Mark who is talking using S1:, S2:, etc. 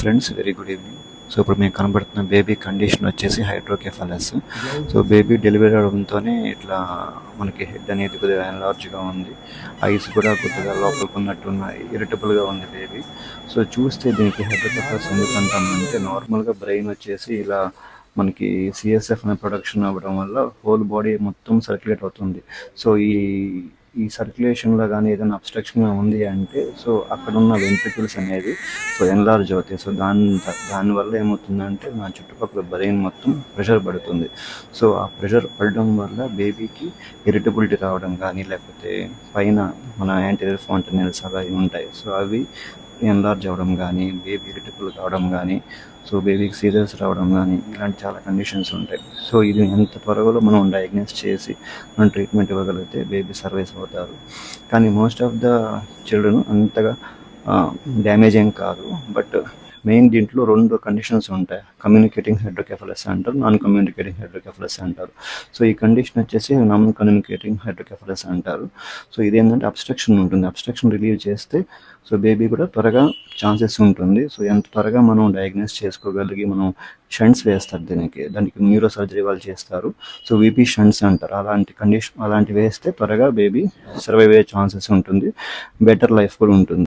S1: Friends, very good evening. So ఇప్పుడు మీకు కనబడుతున్న బేబీ కండిషన్ వచ్చేసి హైడ్రోకెఫాలస్. సో బేబీ డెలివరీ అవడంతోనే ఇట్లా మనకి హెడ్ అనేది కొద్దిగా ఎన్లార్జ్గా ఉంది, ఐస్ కూడా కొద్దిగా లోపలికి ఉన్నట్టు ఉన్నాయి, ఇరిటబుల్గా ఉంది బేబీ. సో చూస్తే దీనికి హైడ్రోకెఫాలస్ ఎందుకు అంటామంటే, నార్మల్గా బ్రెయిన్ వచ్చేసి ఇలా మనకి సిఎస్ఎఫ్ అనే ప్రొడక్షన్ అవ్వడం వల్ల హోల్ బాడీ మొత్తం సర్క్యులేట్ అవుతుంది. సో ఈ సర్క్యులేషన్లో కానీ ఏదైనా అబ్స్ట్రక్షన్గా ఉంది అంటే, సో అక్కడ ఉన్న వెంట్రికల్స్ అనేది సో ఎన్లార్జ్ అవుతాయి. సో దానివల్ల ఏమవుతుందంటే నా చుట్టుపక్కల బ్రెయిన్ మొత్తం ప్రెషర్ పడుతుంది. సో ఆ ప్రెషర్ పడడం వల్ల బేబీకి ఇరిటబిలిటీ రావడం కానీ, లేకపోతే పైన మన యాంటీరియర్ ఫాంటనెల్స్ అలా ఉంటాయి, సో అవి ఎన్లార్జ్ అవ్వడం కానీ, బేబీ ఇరిటబుల్ కావడం కానీ, సో బేబీకి సీరియస్ రావడం కానీ, ఇలాంటి చాలా కండిషన్స్ ఉంటాయి. సో ఇది ఎంత త్వరగా మనం డయాగ్నోస్ చేసి మనం ట్రీట్మెంట్ ఇవ్వగలిగితే బేబీ సర్వైవ్ అవుతారు. కానీ మోస్ట్ ఆఫ్ ద చిల్డ్రన్ అంతగా డ్యామేజ్ ఏం కాదు. బట్ మెయిన్ దీంట్లో 2 కండిషన్స్ ఉంటాయి. కమ్యూనికేటింగ్ హైడ్రోకెఫాలస్ అంటారు, నాన్ కమ్యూనికేటింగ్ హైడ్రోకెఫాలస్ అంటారు. సో ఈ కండిషన్ వచ్చేసి నాన్ కమ్యూనికేటింగ్ హైడ్రోకెఫాలస్ అంటారు. సో ఇదేంటంటే అబ్స్ట్రక్షన్ ఉంటుంది. అబ్స్ట్రక్షన్ రిలీవ్ చేస్తే సో బేబీ కూడా త్వరగా ఛాన్సెస్ ఉంటుంది. సో ఎంత త్వరగా మనం డయాగ్నోస్ చేసుకోగలిగి మనం షంట్స్ వేస్తారు, దానికి న్యూరో సర్జరీ వాళ్ళు చేస్తారు. సో వీపీ షంట్స్ అంటారు. అలాంటి వేస్తే త్వరగా బేబీ సర్వైవ్ అయ్యే ఛాన్సెస్ ఉంటుంది, బెటర్ లైఫ్ కూడా ఉంటుంది.